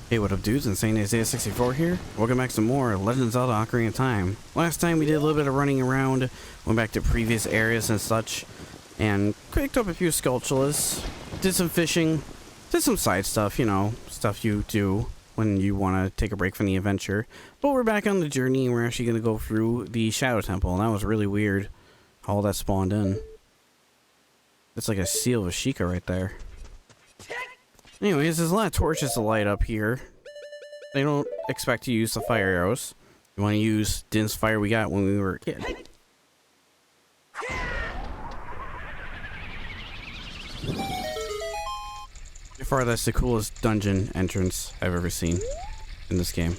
Hey, what up dudes, Insane Isaiah 64 here. Welcome back to more Legend of Zelda Ocarina of Time. Last time we did a little bit of running around, went back to previous areas and such, and picked up a few Skulltulas, did some fishing, did some side stuff, you know, stuff you do when you want to take a break from the adventure. But we're back on the journey and we're actually going to go through the Shadow Temple, and that was really weird how all that spawned in. It's like a seal of Sheikah right there. Anyways, there's a lot of torches to light up here. They don't expect you to use the fire arrows. You want to use Din's fire we got when we were a kid. By far, that's the coolest dungeon entrance I've ever seen in this game.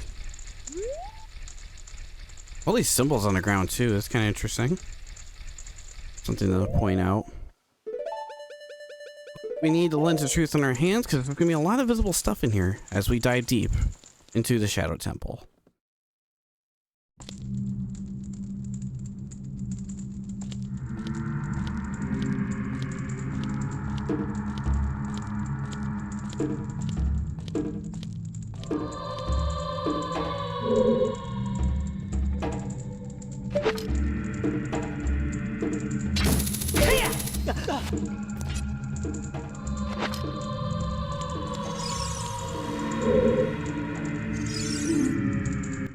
All these symbols on the ground too, that's kind of interesting. Something to point out. We need the lens of truth in our hands because there's going to be a lot of visible stuff in here as we dive deep into the Shadow Temple.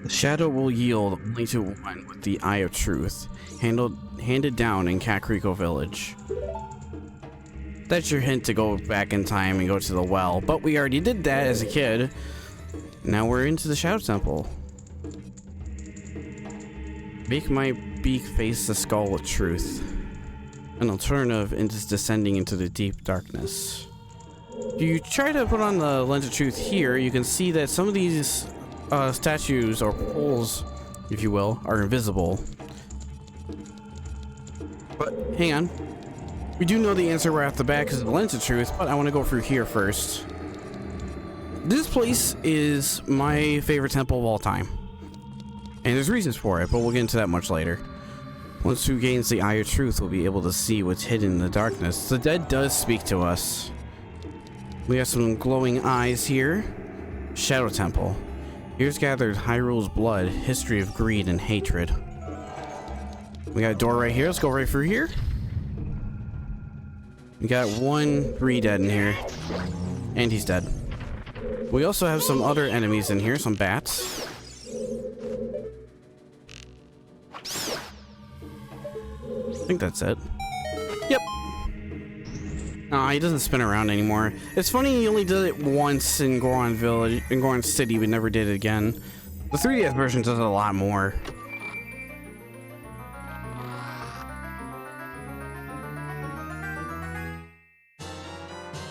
The shadow will yield only to one with the Eye of Truth, handed down in Kakariko Village. That's your hint to go back in time and go to the well, but we already did that as a kid. Now we're into the Shadow Temple. Make my beak face the skull of truth. An alternative is descending into the deep darkness. If you try to put on the lens of truth here, you can see that some of these statues or poles, if you will, are invisible. But hang on. We do know the answer right off the bat because of the lens of truth, but I want to go through here first. This place is my favorite temple of all time. And there's reasons for it, but we'll get into that much later. Once who gains the Eye of Truth will be able to see what's hidden in the darkness. The dead does speak to us. We have some glowing eyes here. Shadow Temple. Here's gathered Hyrule's blood, history of greed and hatred. We got a door right here. Let's go right through here. We got 3 dead in here. And he's dead. We also have some other enemies in here, some bats. I think that's it. Yep. He doesn't spin around anymore. It's funny he only did it once in Goron Village, in Goron City, but never did it again. The 3DS version does it a lot more.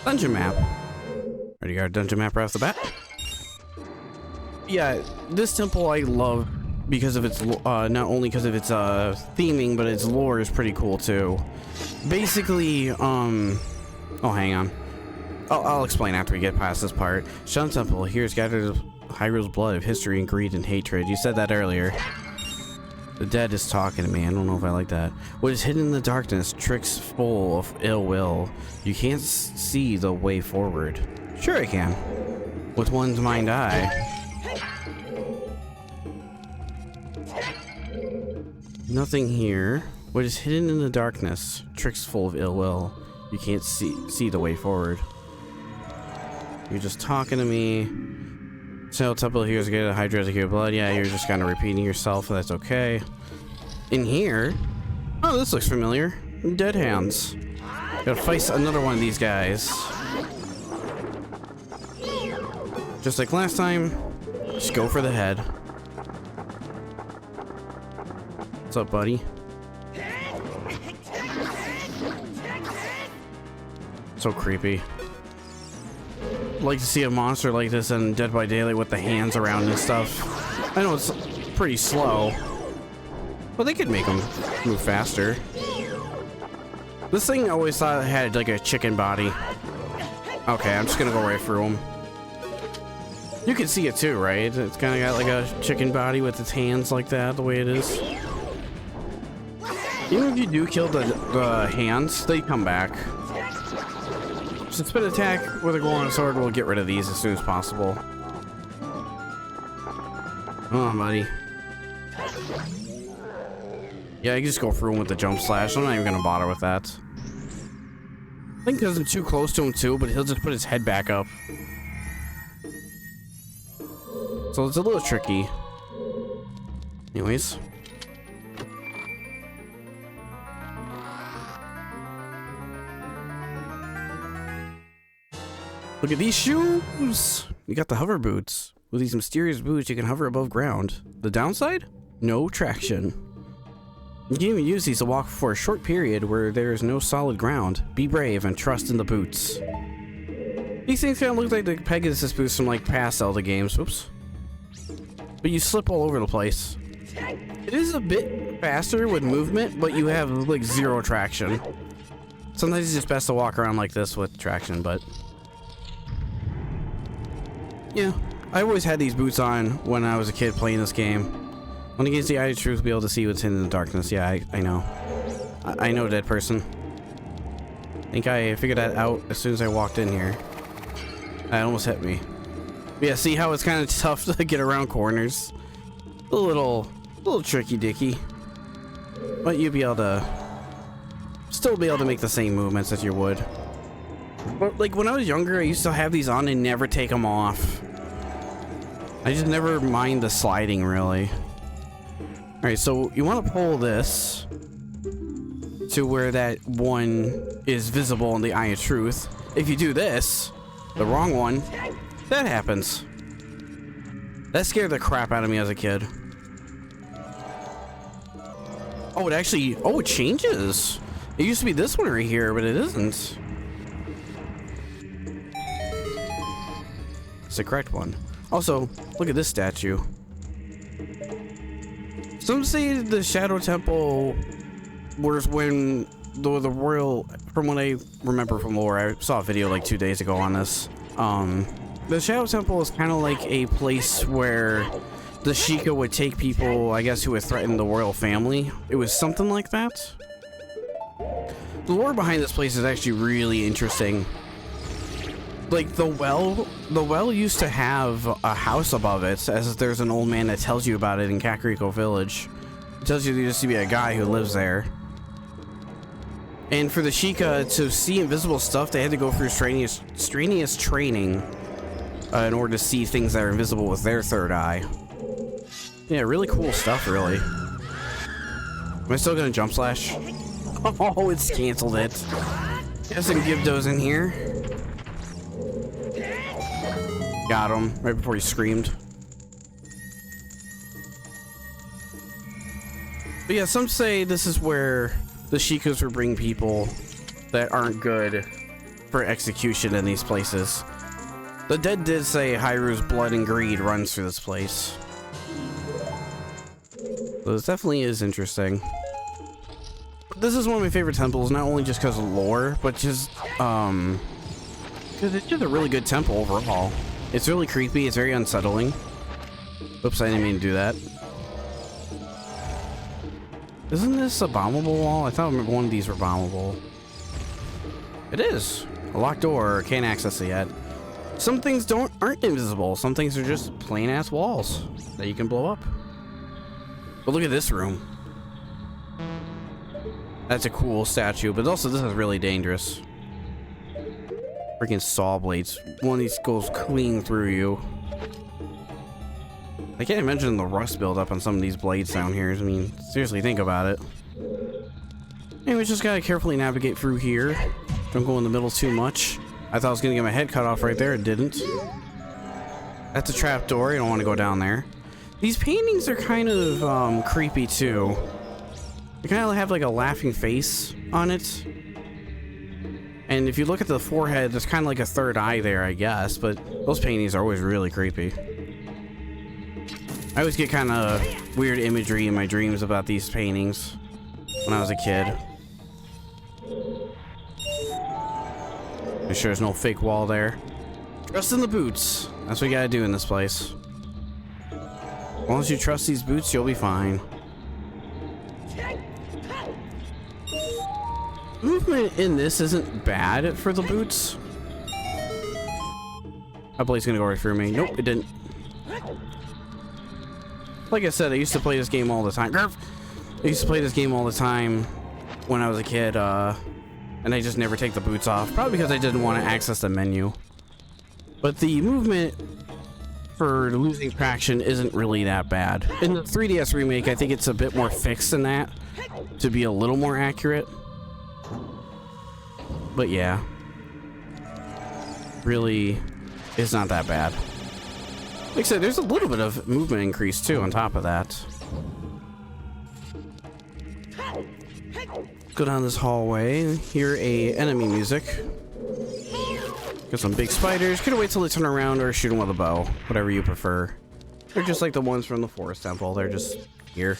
Dungeon map. Already got a dungeon map right off the bat. Yeah, this temple I love because of its not only because of its theming, but its lore is pretty cool too. Basically, oh, hang on. I'll explain after we get past this part. Shadow Temple, here's gathered Hyrule's blood of history and greed and hatred. You said that earlier. The dead is talking to me. I don't know if I like that. What is hidden in the darkness, tricks full of ill will. You can't see the way forward. Sure I can. With one's mind eye. Nothing here. What is hidden in the darkness, tricks full of ill will. You can't see the way forward. You're just talking to me. Shadow Temple here is good at hydrate your blood. Yeah, you're just kind of repeating yourself. That's okay. In here, oh, this looks familiar. Dead hands. Gotta fight another one of these guys. Just like last time, just go for the head. What's up, buddy? So creepy. Like to see a monster like this in Dead by Daylight with the hands around and stuff. I know it's pretty slow, but they could make them move faster. This thing I always thought it had like a chicken body. Okay, I'm just gonna go right through him. You can see it too, right? It's kind of got like a chicken body with its hands like that, the way it is. Even if you do kill the hands, they come back. So spin attack with a Goron sword will get rid of these as soon as possible. Come on, buddy. Yeah, I can just go through him with the jump slash. I'm not even gonna bother with that. I think because I'm too close to him too, but he'll just put his head back up. So it's a little tricky. Anyways. Look at these shoes! You got the hover boots. With these mysterious boots, you can hover above ground. The downside? No traction. You can even use these to walk for a short period where there is no solid ground. Be brave and trust in the boots. These things kind of look like the Pegasus boots from like past Zelda games. Oops. But you slip all over the place. It is a bit faster with movement, but you have like zero traction. Sometimes it's just best to walk around like this with traction, but... yeah, I always had these boots on when I was a kid playing this game. When against the eye of truth, be able to see what's hidden in the darkness. Yeah, I know. I know, dead person. I think I figured that out as soon as I walked in here. That almost hit me. But yeah, see how it's kind of tough to get around corners? A little tricky dicky. But you'd be able to... still be able to make the same movements as you would. But like when I was younger, I used to have these on and never take them off. I just never mind the sliding, really. Alright, so you want to pull this to where that one is visible in the eye of truth. If you do this, the wrong one, that happens. That scared the crap out of me as a kid. Oh, it actually, oh, it changes. It used to be this one right here, but it isn't. It's the correct one. Also, look at this statue. Some say the Shadow Temple was when the royal, from what I remember from lore, I saw a video like 2 days ago on this. The Shadow Temple is kind of like a place where the Sheikah would take people, I guess, who would threaten the royal family. It was something like that. The lore behind this place is actually really interesting. Like the well used to have a house above it, as there's an old man that tells you about it in Kakariko Village. It tells you there used to be a guy who lives there. And for the Sheikah to see invisible stuff, they had to go through strenuous training in order to see things that are invisible with their third eye. Yeah, really cool stuff, really. Am I still gonna jump slash? Oh, it's canceled it. Got some Gibdos in here. Got him right before he screamed. But yeah, some say this is where the Sheikahs would bring people that aren't good for execution in these places. The dead did say Hyru's blood and greed runs through this place. So this definitely is interesting. This is one of my favorite temples, not only just because of lore, but just because it's just a really good temple overall. It's really creepy, it's very unsettling. Oops, I didn't mean to do that. Isn't this a bombable wall? I thought one of these were bombable. It is. A locked door, can't access it yet. Some things aren't invisible. Some things are just plain ass walls that you can blow up. But look at this room. That's a cool statue, but also this is really dangerous. Freaking saw blades. One of these goes clean through you. I can't imagine the rust buildup on some of these blades down here. I mean, seriously, think about it. Anyways, just gotta carefully navigate through here. Don't go in the middle too much. I thought I was gonna get my head cut off right there. It didn't. That's a trap door. You don't want to go down there. These paintings are kind of creepy too. They kind of have like a laughing face on it. And if you look at the forehead, there's kind of like a third eye there, I guess. But those paintings are always really creepy. I always get kind of weird imagery in my dreams about these paintings when I was a kid. Make sure there's no fake wall there. Trust in the boots. That's what you gotta do in this place. As long as you trust these boots, you'll be fine. Movement in this isn't bad for the boots. That blade's gonna go right through me. Nope, it didn't. Like I said, I used to play this game all the time. I used to play this game all the time when I was a kid, and I just never take the boots off. Probably because I didn't want to access the menu. But the movement for losing traction isn't really that bad. In the 3DS remake, I think it's a bit more fixed than that to be a little more accurate. But yeah, really, it's not that bad. Like I said, there's a little bit of movement increase too on top of that. Go down this hallway, hear enemy music. Got some big spiders. Could wait till they turn around or shoot them with a bow, whatever you prefer. They're just like the ones from the forest temple. They're just here.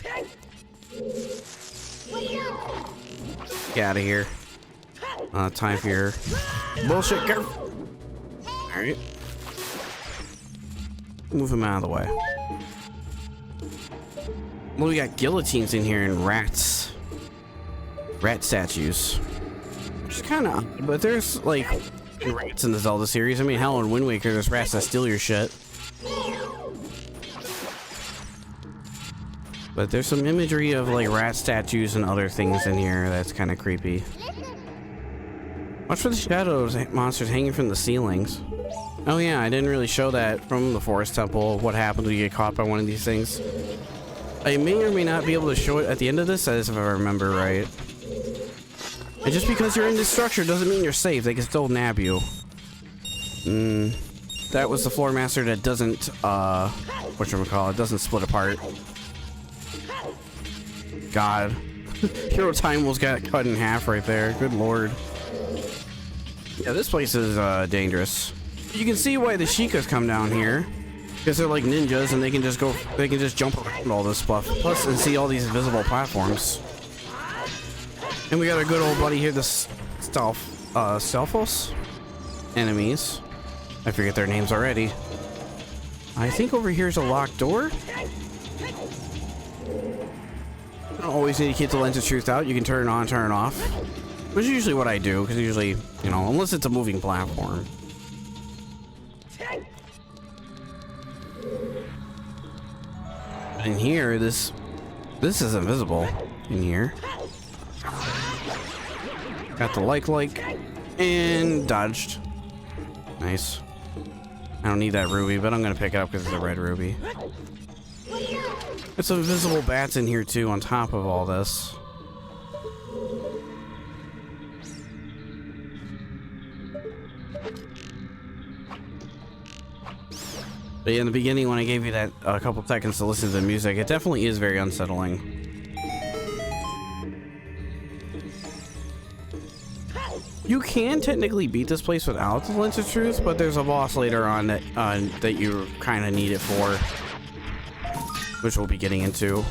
Get out of here. Time for your bullshit. Go. All right. Move him out of the way. Well, we got guillotines in here and rats. Rat statues. Which is kind of, but there's like rats in the Zelda series. I mean, hell, in Wind Waker, there's rats that steal your shit. But there's some imagery of like rat statues and other things in here that's kind of creepy. Watch for the shadows monsters hanging from the ceilings. Oh yeah, I didn't really show that from the forest temple. What happens when you get caught by one of these things? I may or may not be able to show it at the end of this, as if I remember right. And just because you're in this structure doesn't mean you're safe. They can still nab you. That was the floor master that doesn't, whatchamacallit, doesn't split apart. God. Hero time almost got cut in half right there. Good lord. Yeah, this place is, dangerous. You can see why the Sheikahs come down here. Because they're like ninjas and they can just jump around all this stuff. Plus, and see all these invisible platforms. And we got our good old buddy here, the Stealthos enemies. I forget their names already. I think over here is a locked door. You don't always need to keep the lens of truth out. You can turn it on, turn it off. Which is usually what I do, because usually, you know, unless it's a moving platform. But in here, this is invisible in here. Got the like, and dodged. Nice. I don't need that ruby, but I'm gonna pick it up because it's a red ruby. There's some invisible bats in here too, on top of all this. But yeah, in the beginning, when I gave you that a couple seconds to listen to the music, it definitely is very unsettling. You can technically beat this place without the Lens of Truth, but there's a boss later on that that you kind of need it for, which we'll be getting into.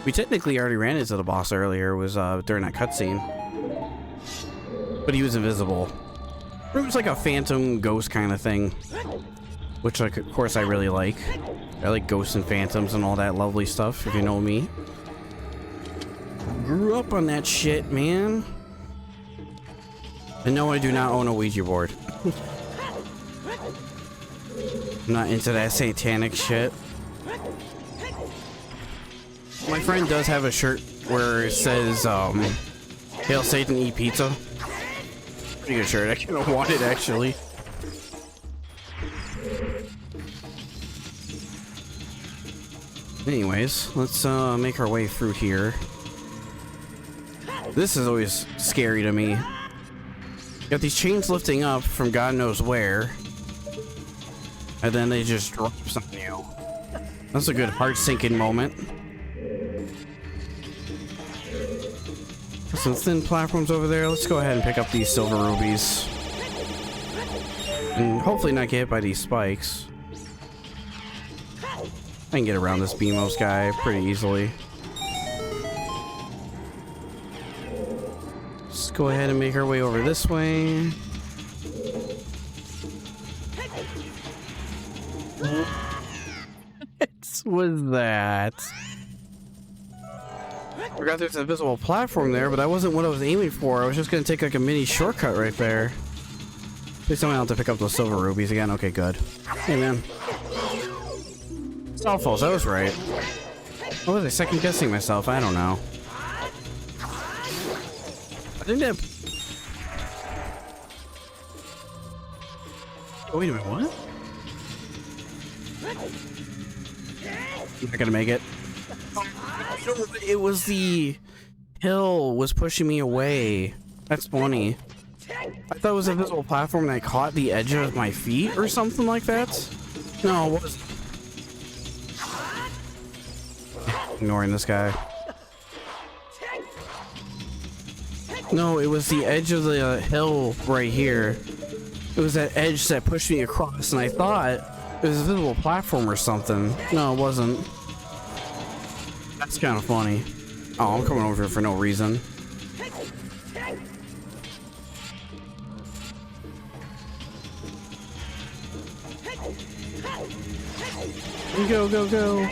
We technically already ran into the boss earlier. It was during that cutscene, but he was invisible. It was like a phantom ghost kind of thing, which, like, of course, I really like. I like ghosts and phantoms and all that lovely stuff, if you know me. Grew up on that shit, man. And no, I do not own a Ouija board. I'm not into that satanic shit. My friend does have a shirt where it says, Hail Satan, eat pizza. Pretty good shirt. I kind of want it, actually. Anyways, let's make our way through here. This is always scary to me. Got these chains lifting up from God knows where, and then they just drop on you. That's a good heart-sinking moment. Some thin platforms over there. Let's go ahead and pick up these silver rubies, and hopefully not get hit by these spikes. I can get around this Beamos guy pretty easily. Let's go ahead and make our way over this way. What was that? Forgot there's an invisible platform there, but that wasn't what I was aiming for. I was just gonna take like a mini shortcut right there. Please tell me I don't have to pick up those silver rubies again. Okay, good. Hey, man. All false, I was right. What was I second guessing myself? I don't know. I think that. Oh, wait a minute, what? I'm not gonna make it. It was the hill was pushing me away. That's funny. I thought it was a visible platform and I caught the edge of my feet or something like that. No, it wasn't. Ignoring this guy. No, it was the edge of the hill right here. It was that edge that pushed me across, and I thought it was a visible platform or something. No, it wasn't. That's kind of funny. Oh, I'm coming over here for no reason. Go, go, go.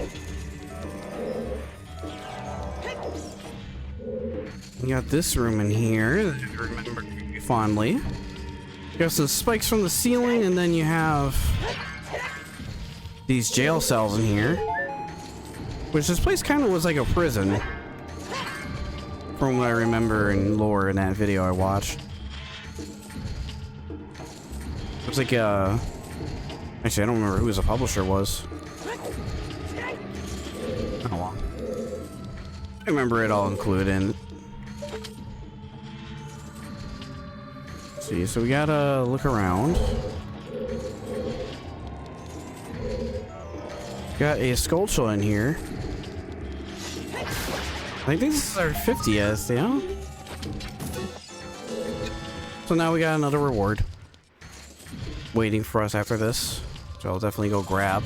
You got this room in here that I remember fondly. You got some spikes from the ceiling, and then you have these jail cells in here. Which this place kind of was like a prison. From what I remember in lore in that video I watched. It was like a... Actually, I don't remember who the publisher was. Oh well. I remember it all included in. Let's see, so we gotta look around. Got a sculpture in here. I think this is our 50th, yeah? So now we got another reward waiting for us after this, which I'll definitely go grab.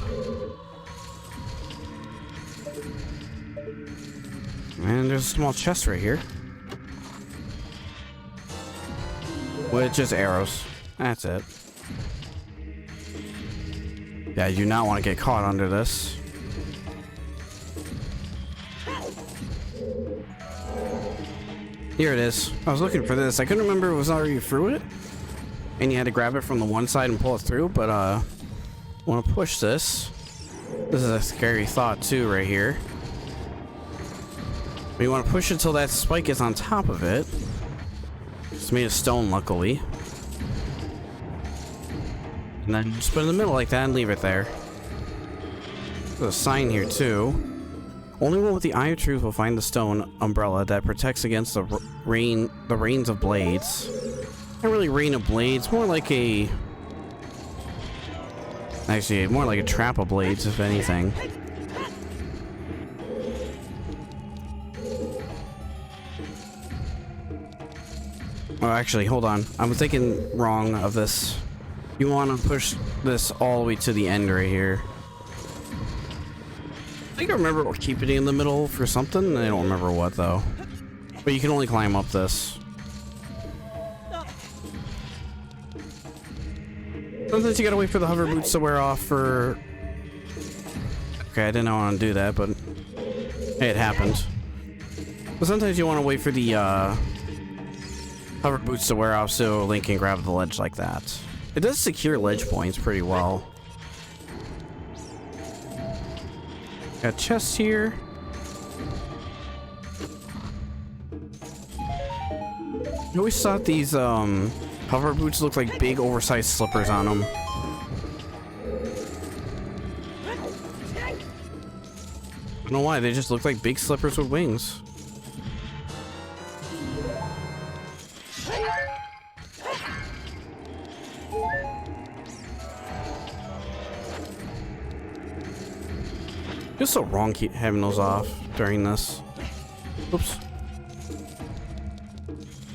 And there's a small chest right here. With just arrows. That's it. Yeah, I do not want to get caught under this. Here it is. I was looking for this. I couldn't remember if it was already through it. And you had to grab it from the one side and pull it through, but I want to push this. This is a scary thought too right here. But you want to push it till that spike is on top of it. It's made of stone, luckily. And then just put it in the middle like that and leave it there. There's a sign here too. Only one with the Eye of Truth will find the stone umbrella that protects against the rains of blades. Not really rain of blades, more like a... Actually, more like a trap of blades, if anything. Oh, actually, hold on. I'm thinking wrong of this. You want to push this all the way to the end right here. I think I remember keeping it in the middle for something. I don't remember what, though. But you can only climb up this. Sometimes you gotta wait for the hover boots to wear off for... Okay, I didn't want to do that, but... Hey, it happened. But sometimes you want to wait for the, hover boots to wear off so Link can grab the ledge like that. It does secure ledge points pretty well. Got chests here. I always thought these hover boots look like big oversized slippers on them. I don't know why, they just look like big slippers with wings. Just so wrong keep having those off during this. Oops.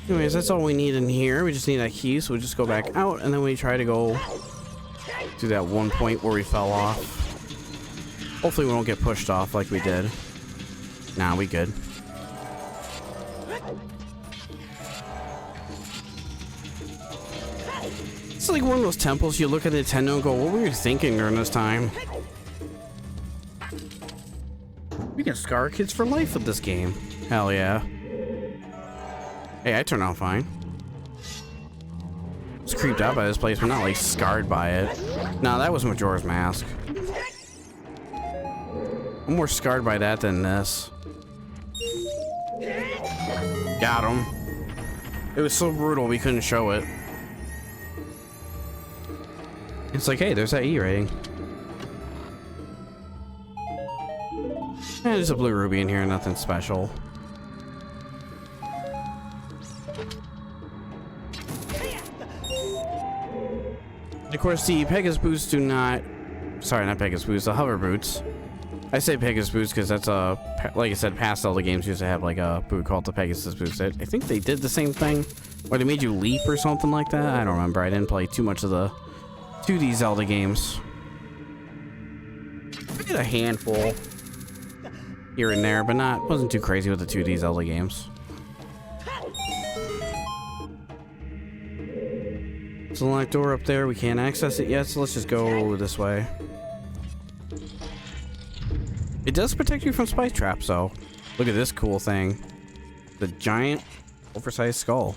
Anyways, that's all we need in here. We just need that key, so we just go back out, and then we try to go to that one point where we fell off. Hopefully we won't get pushed off like we did. Nah, we good. It's like one of those temples you look at Nintendo and go, what were you thinking during this time? We can scar kids for life with this game. Hell yeah. Hey, I turned out fine. I was creeped out by this place, but not like scarred by it. No, that was Majora's Mask. I'm more scarred by that than this. Got him. It was so brutal we couldn't show it. It's like, hey, there's that E rating. There's a blue ruby in here, nothing special. Of course, the Pegasus boots do not... Sorry, not Pegasus boots, the hover boots. I say Pegasus boots because that's a... Like I said, past Zelda games used to have like a boot called the Pegasus boots. I think they did the same thing. Or they made you leap or something like that. I don't remember. I didn't play too much of the 2D Zelda games. I did a handful here and there, but wasn't too crazy with the 2D Zelda games. There's a locked door up there. We can't access it yet, so let's just go this way. It does protect you from spice traps, though. Look at this cool thing. The giant, oversized skull.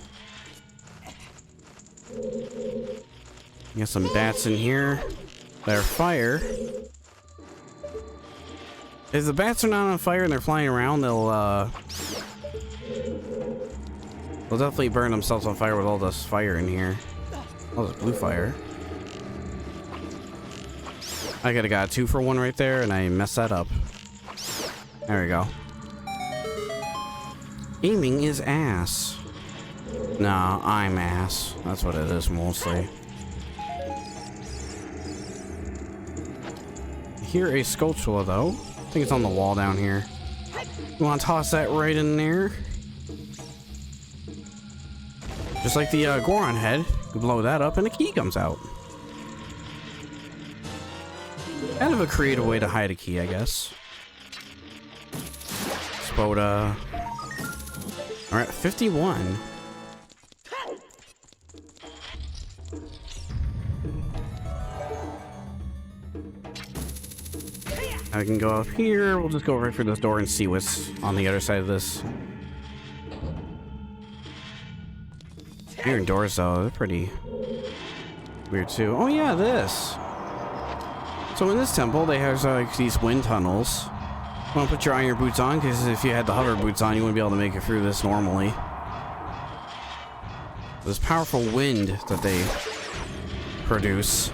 You got some bats in here. They're fire. If the bats are not on fire and they're flying around, they'll definitely burn themselves on fire with all this fire in here. Oh, there's blue fire. I got a 2-for-1 right there, and I messed that up. There we go. Aiming is ass. Nah, I'm ass. That's what it is mostly. I hear a sculpture though. I think it's on the wall down here. You want to toss that right in there? Just like the Goron head. You blow that up and a key comes out. Kind of a creative way to hide a key, I guess. Spoda. Alright, 51. I can go up here. We'll just go right through this door and see what's on the other side of this. Iron doors, though, they're pretty weird too. Oh yeah, this. So in this temple, they have like these wind tunnels. You want to put your iron boots on, because if you had the hover boots on, you wouldn't be able to make it through this normally. This powerful wind that they produce.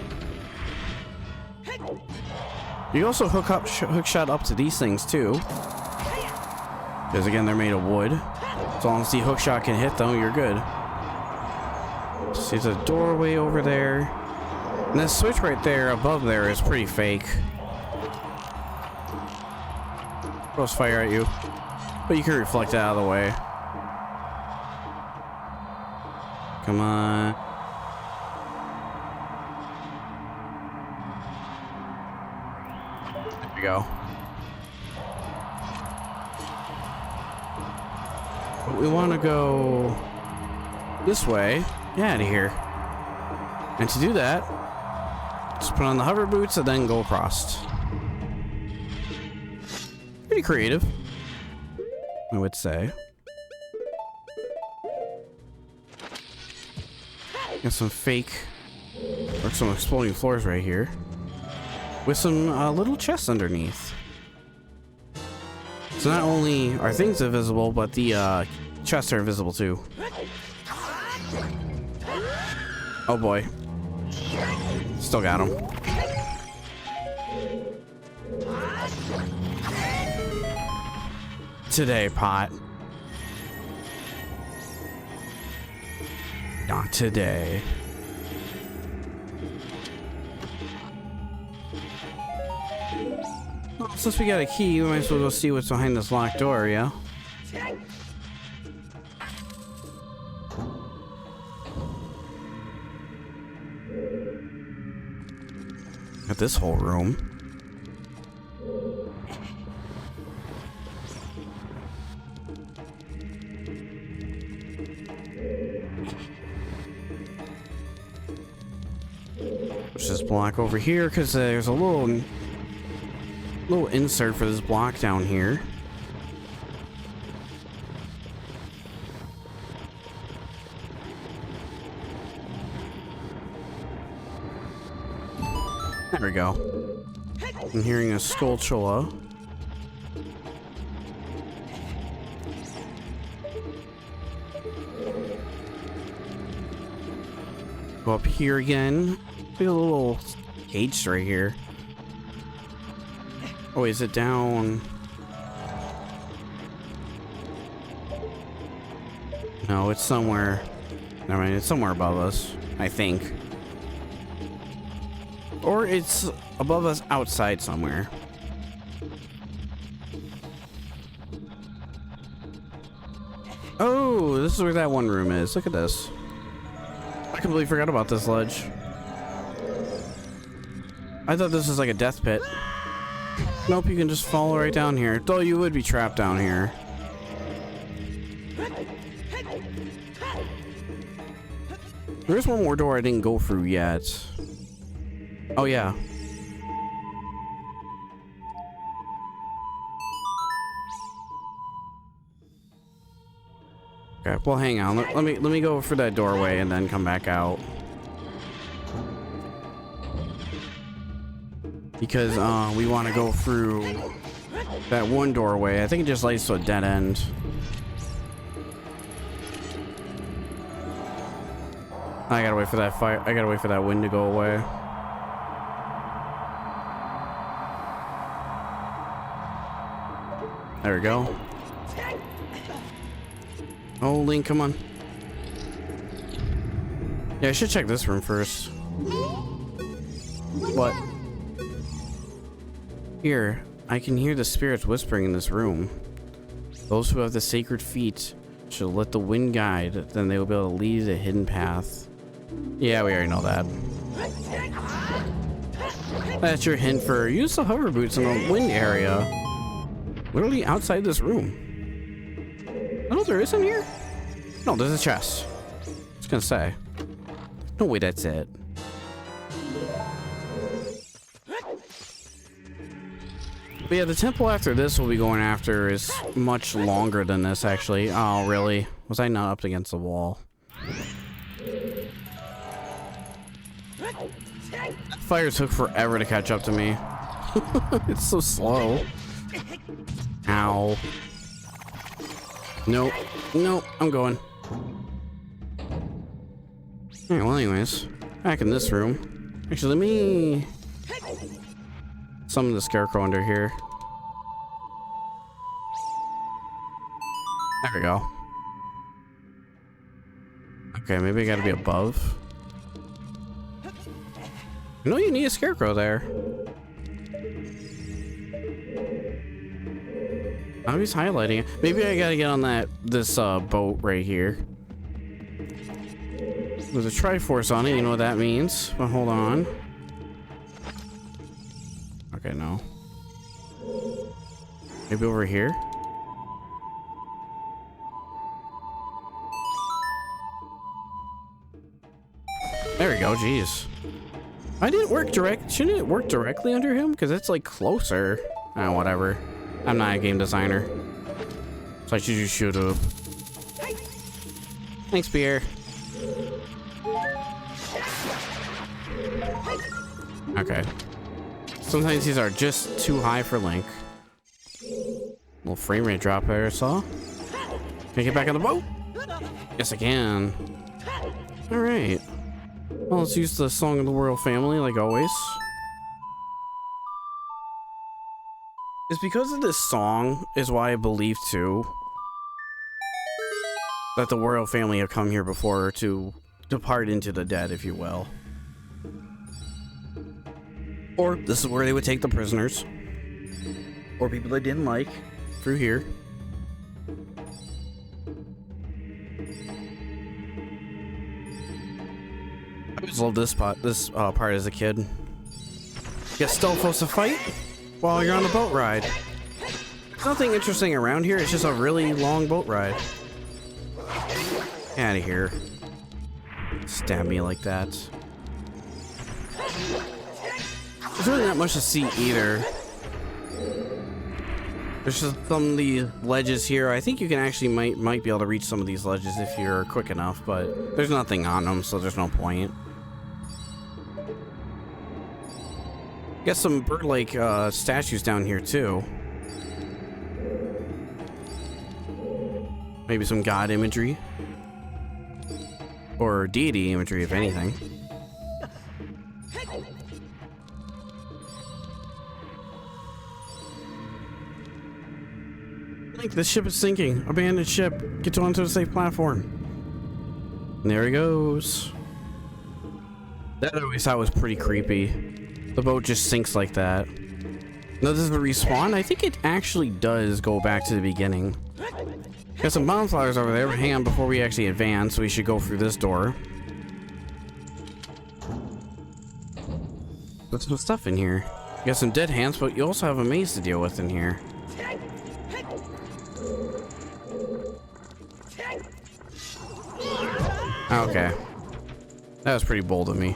You also hook shot up to these things too, because again, they're made of wood. As long as the hook shot can hit them, you're good. See, there's a doorway over there. And that switch right there above there is pretty fake. Throws fire at you. But you can reflect it out of the way. Come on. There we go. But we want to go this way. Get out of here. And to do that, just put on the hover boots and then go across. Pretty creative, I would say. Got some fake, or some exploding floors right here, with some little chests underneath. So not only are things invisible, but the chests are invisible too. Oh boy. Still got him. Today, pot. Not today. Well, since we got a key, we might as well go see what's behind this locked door, yeah? At this whole room. Push this block over here because there's a little insert for this block down here. There we go. I'm hearing a skulltula. Go up here again. Look at a little cage right here. Oh, is it down? No, it's somewhere. Never mind, it's somewhere above us, I think. Or it's above us outside somewhere. Oh, this is where that one room is. Look at this. I completely forgot about this ledge. I thought this was like a death pit. Nope, you can just fall right down here. Though you would be trapped down here. There's one more door I didn't go through yet. Oh yeah. Okay, well hang on. Let me go for that doorway and then come back out. Because we want to go through that one doorway. I think it just leads to a dead end. I gotta wait for that fire. I gotta wait for that wind to go away. There we go. Oh, Link, come on. Yeah, I should check this room first. What? Here, I can hear the spirits whispering in this room. Those who have the sacred feet should let the wind guide, then they will be able to lead a hidden path. Yeah, we already know that. That's your hint for use the hover boots in the wind area. Literally outside this room. Oh, there isn't here? No, there's a chest. I was gonna say. No way, that's it. But yeah, the temple after this we'll be going after is much longer than this, actually. Oh, really? Was I not up against the wall? Fire took forever to catch up to me. It's so slow. Ow. Nope. Nope, I'm going. Alright, well anyways. Back in this room. Actually, let me summon the scarecrow under here. There we go. Okay, maybe I gotta be above. You know you need a scarecrow there. Oh, he's highlighting it. Maybe I gotta get on this boat right here. There's a Triforce on it, you know what that means. But hold on. Okay, no. Maybe over here? There we go, jeez. I didn't work shouldn't it work directly under him? Because it's like closer. Oh, whatever. I'm not a game designer. So I should have. Thanks, Pierre. Okay. Sometimes these are just too high for Link. Little frame rate drop there, saw. Can I get back on the boat? Yes, I can. Alright. Well, let's use the Song of the Royal Family, like always. It's because of this song is why I believe, too, that the royal family have come here before to depart into the dead, if you will. Or this is where they would take the prisoners. Or people they didn't like, through here. I always loved this part as a kid. Get Stelphos to fight while you're on the boat ride. There's nothing interesting around here, it's just a really long boat ride. Get out of here. Stab me like that. There's really not much to see either. There's just some of the ledges here. I think you can actually might be able to reach some of these ledges if you're quick enough, but there's nothing on them, so there's no point. Got some bird-like statues down here too. Maybe some god imagery. Or deity imagery, if anything. Link, this ship is sinking. Abandoned ship. Get onto a safe platform. And there he goes. That I always thought was pretty creepy. The boat just sinks like that. Now, does it respawn? I think it actually does go back to the beginning. Got some bomb flowers over there, but hang on before we actually advance. We should go through this door. There's some stuff in here. You got some dead hands, but you also have a maze to deal with in here. Okay. That was pretty bold of me.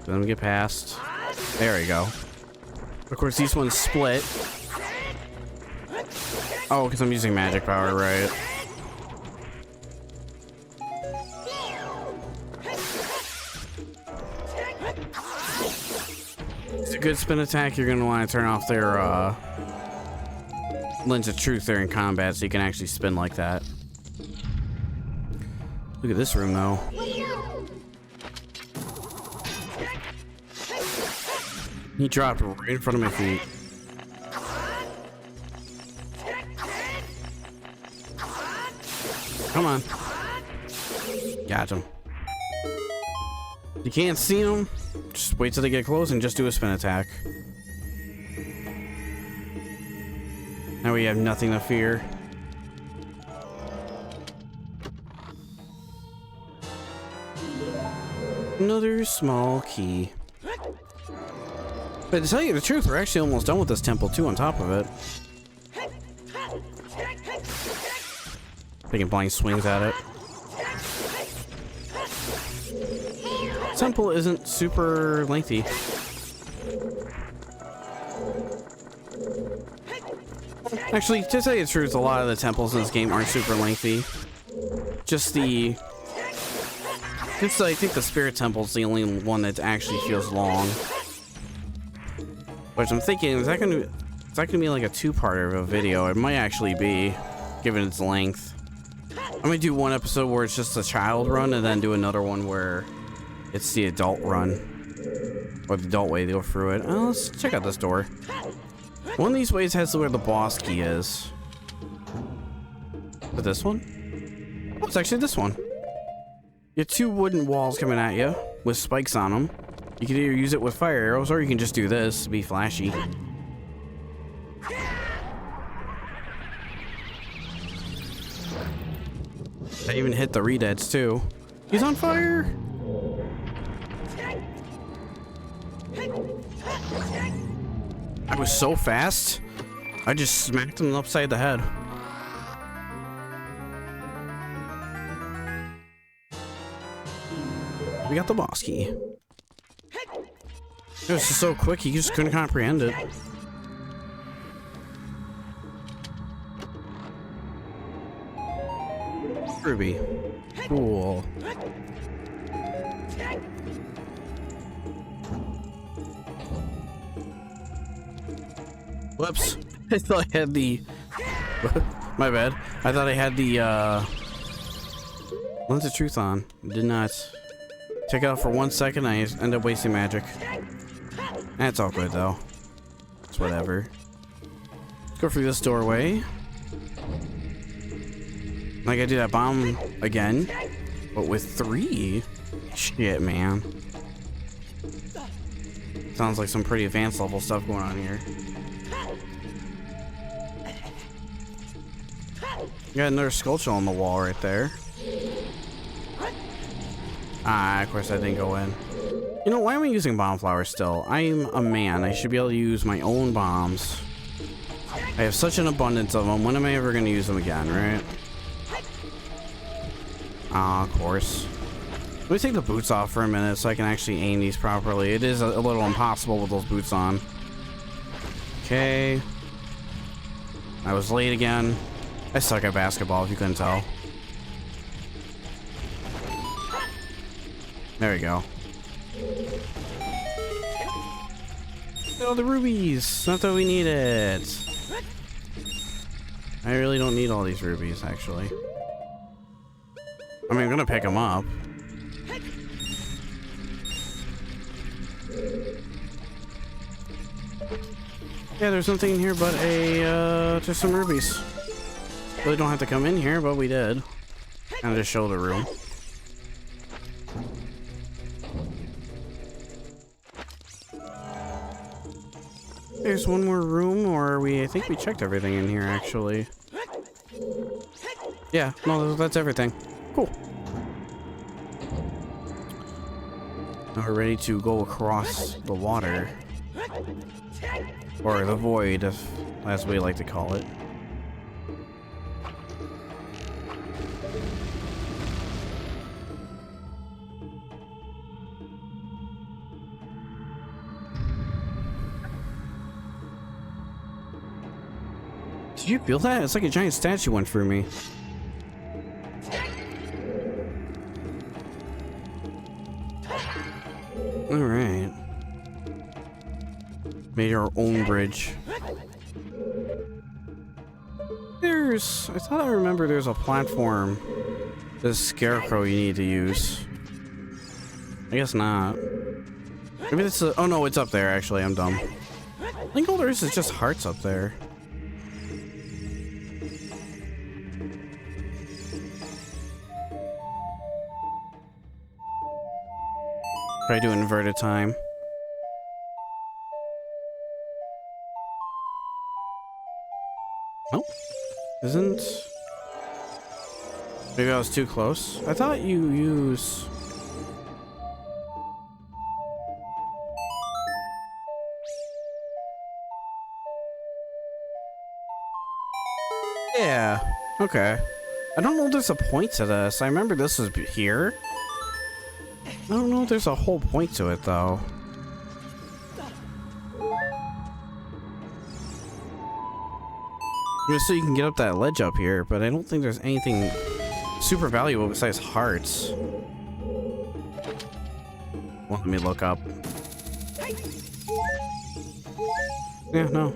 Let me get past. There we go. Of course, these ones split. Oh, because I'm using magic power, right? It's a good spin attack. You're going to want to turn off their lens of truth there in combat so you can actually spin like that. Look at this room, though. He dropped right in front of my feet. Come on. Got him. You can't see him. Just wait till they get close and just do a spin attack. Now we have nothing to fear. Another small key. But to tell you the truth, we're actually almost done with this temple too on top of it. Taking blind swings at it. Temple isn't super lengthy. Actually, to tell you the truth, a lot of the temples in this game aren't super lengthy. Just the... I think the Spirit Temple's the only one that actually feels long. Which I'm thinking, is that gonna be like a two-parter of a video? It might actually be, given its length. I'm gonna do one episode where it's just a child run, and then do another one where it's the adult run, or the adult way to go through it. Let's check out this door. One of these ways has where the boss key is. But this one? Oh, it's actually this one. You have two wooden walls coming at you with spikes on them. You can either use it with fire arrows, or you can just do this to be flashy. I even hit the redeads too. He's on fire! I was so fast, I just smacked him upside the head. We got the boss key. It was just so quick, he just couldn't comprehend it. Ruby. Cool. Whoops. I thought I had the... My bad. I thought I had the, Lens of Truth on. Did not. Take it out for 1 second, I end up wasting magic. That's all good, though. It's whatever. Let's go through this doorway. I gotta do that bomb again, but with 3. Shit, man. Sounds like some pretty advanced level stuff going on here. Got another sculpture on the wall right there. Ah, of course I didn't go in. You know, why am I using bomb flowers still? I'm a man. I should be able to use my own bombs. I have such an abundance of them. When am I ever going to use them again, right? Ah, of course. Let me take the boots off for a minute so I can actually aim these properly. It is a little impossible with those boots on. Okay. I was late again. I suck at basketball, if you couldn't tell. There we go. Oh, the rubies! Not that we need it. I really don't need all these rubies, actually. I mean, I'm gonna pick them up. Yeah, there's nothing in here but just some rubies. Really don't have to come in here, but we did. Kind of just show the room. There's one more room, or I think we checked everything in here, actually. Yeah, no, that's everything. Cool. Now we're ready to go across the water. Or the void, as we like to call it. Did you feel that? It's like a giant statue went through me. Alright. Made our own bridge. I thought I remember there's a platform. This scarecrow you need to use. I guess not. Maybe it's oh no, it's up there actually, I'm dumb. I think all there is just hearts up there. Try to do inverted time. Oh, isn't... Maybe I was too close. I thought you use... Yeah, okay. I don't know if there's a point to this. I remember this was here. I don't know if there's a whole point to it, though. Just so you can get up that ledge up here, but I don't think there's anything super valuable besides hearts. Well, let me look up. Yeah, no.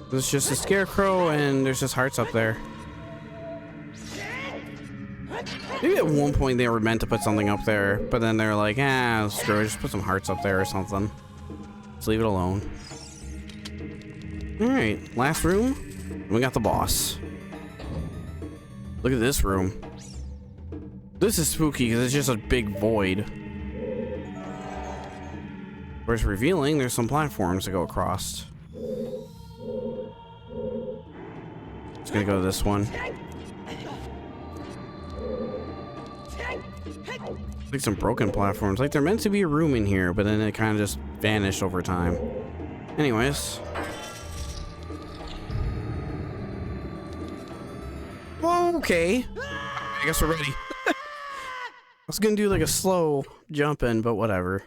There's just a scarecrow and there's just hearts up there. Maybe at one point they were meant to put something up there, but then they're like, ah, screw it, just put some hearts up there or something. Just leave it alone. Alright, last room. We got the boss. Look at this room. This is spooky because it's just a big void. Whereas revealing, there's some platforms to go across. Just gonna go to this one. Like some broken platforms. Like they're meant to be a room in here, but then it kind of just vanished over time. Anyways. Okay. I guess we're ready. I was gonna do like a slow jump in, but whatever.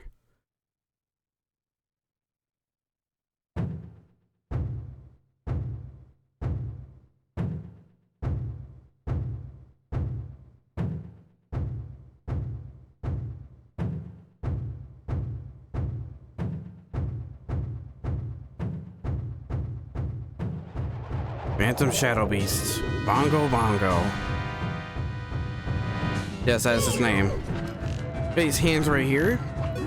Phantom Shadow Beast. Bongo Bongo. Yes, that's his name. Got these hands right here.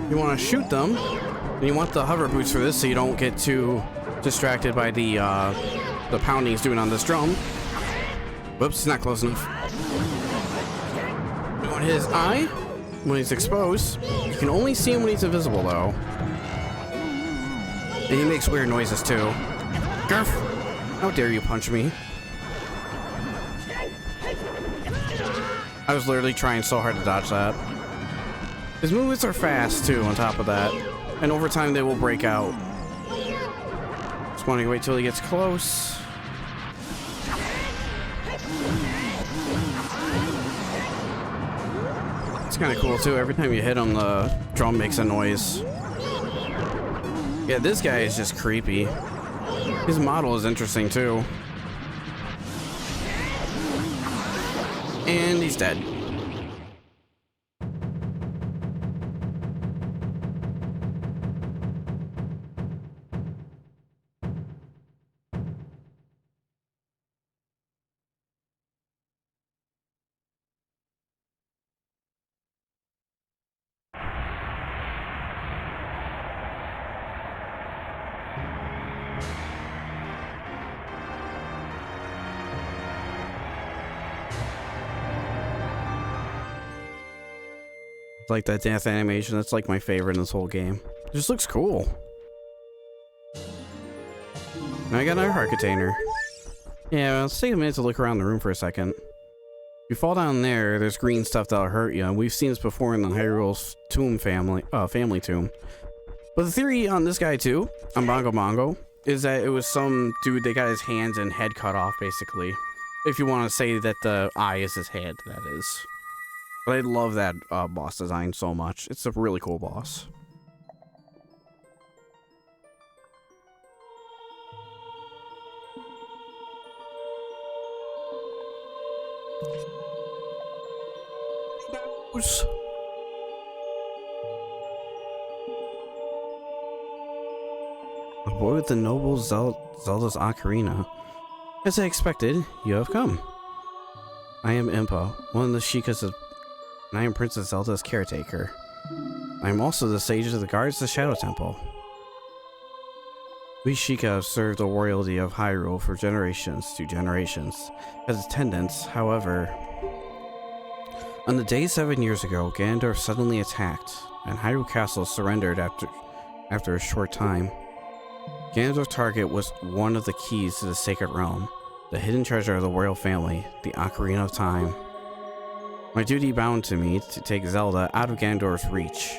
You want to shoot them. And you want the hover boots for this so you don't get too distracted by the pounding he's doing on this drum. Whoops, not close enough. You want his eye when he's exposed. You can only see him when he's invisible, though. And he makes weird noises, too. Garf! How dare you punch me? I was literally trying so hard to dodge that. His movements are fast, too, on top of that. And over time, they will break out. Just want to wait till he gets close. It's kind of cool, too. Every time you hit him, the drum makes a noise. Yeah, this guy is just creepy. His model is interesting, too. And he's dead. Like that death animation, that's like my favorite in this whole game. It just looks cool. Now I got another heart container. Yeah, let's take a minute to look around the room for a second. If you fall down there, there's green stuff that'll hurt you. We've seen this before in the Hyrule's tomb family tomb. But the theory on this guy too, on Bongo Bongo, is that it was some dude that got his hands and head cut off, basically. If you want to say that the eye is his head, that is. But I love that boss design so much. It's a really cool boss. The boy with the noble Zelda's Ocarina. As I expected, you have come. I am Impa, one of the Sheikahs of... and I am Princess Zelda's caretaker. I am also the sage of the guards of the Shadow Temple. We Sheikah have served the royalty of Hyrule for generations to generations. As attendants, however... On the day 7 years ago, Ganondorf suddenly attacked, and Hyrule Castle surrendered after a short time. Ganondorf's target was one of the keys to the Sacred Realm, the hidden treasure of the royal family, the Ocarina of Time. My duty bound to me to take Zelda out of Ganondorf's reach.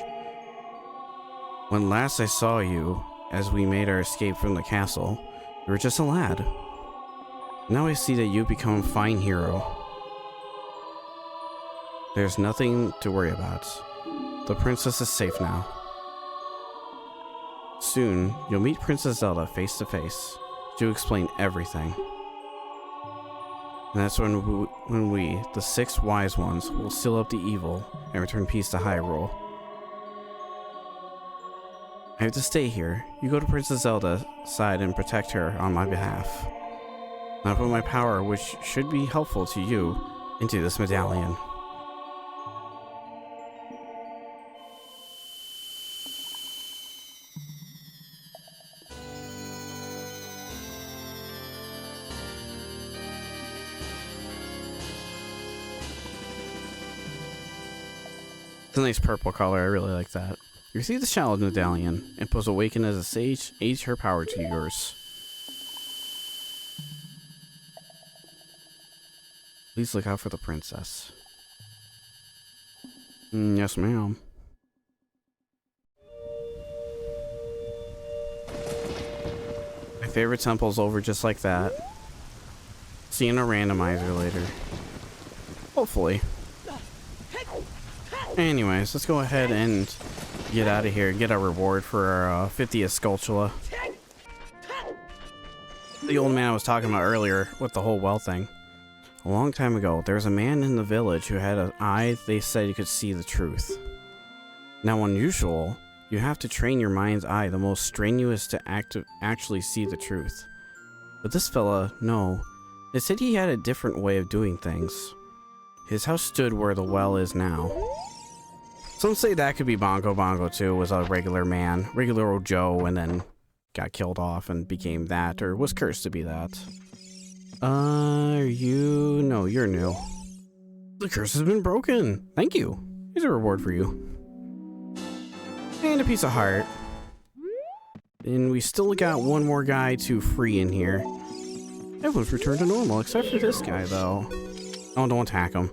When last I saw you, as we made our escape from the castle, you were just a lad. Now I see that you've become a fine hero. There's nothing to worry about. The princess is safe now. Soon, you'll meet Princess Zelda face to face. She'll explain everything. And that's when we, the 6 wise ones, will seal up the evil and return peace to Hyrule. I have to stay here. You go to Princess Zelda's side and protect her on my behalf. And I put my power, which should be helpful to you, into this medallion. It's a nice purple color, I really like that. You receive the Shadow Medallion, and post awaken as a sage, age her power to yours. Please look out for the princess. Yes, ma'am. My favorite temple's over just like that. See you in a randomizer later. Hopefully. Anyways, let's go ahead and get out of here and get our reward for our 50th Skulltula. The old man I was talking about earlier with the whole well thing. A long time ago, there was a man in the village who had an eye they said you could see the truth. Now unusual, you have to train your mind's eye the most strenuous to actually see the truth. But this fella, no. They said he had a different way of doing things. His house stood where the well is now. Some say that could be Bongo Bongo too, was a regular man, regular old Joe, and then got killed off and became that, or was cursed to be that. No, you're new. The curse has been broken. Thank you. Here's a reward for you. And a piece of heart. And we still got one more guy to free in here. Everyone's returned to normal, except for this guy, though. Oh, don't attack him.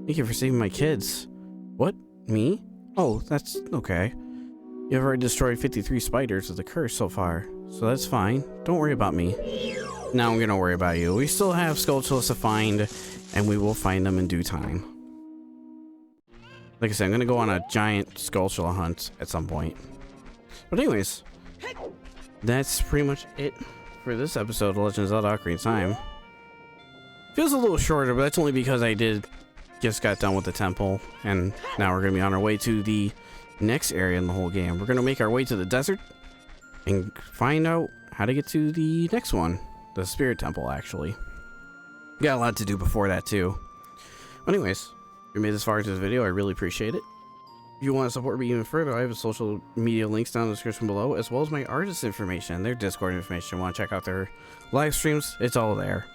Thank you for saving my kids. What? Me? Oh, that's okay. You've already destroyed 53 spiders of the curse so far, so that's fine. Don't worry about me. Now I'm gonna worry about you. We still have Skulltulas to find, and we will find them in due time. Like I said, I'm gonna go on a giant Skulltula hunt at some point. But anyways, that's pretty much it for this episode of Legend of Zelda Ocarina of Time. Feels a little shorter, but that's only because I just got done with the temple, and now we're gonna be on our way to the next area in the whole game. We're gonna make our way to the desert and find out how to get to the next one, the Spirit Temple, actually. Got a lot to do before that too. Anyways, if you made this far into the video, I really appreciate it. If you want to support me even further, I have social media links down in the description below, as well as my artist information, their Discord information. Want to check out their live streams? It's all there,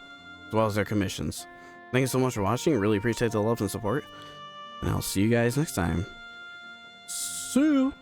as well as their commissions. Thank you so much for watching. Really appreciate the love and support, and I'll see you guys next time. See you.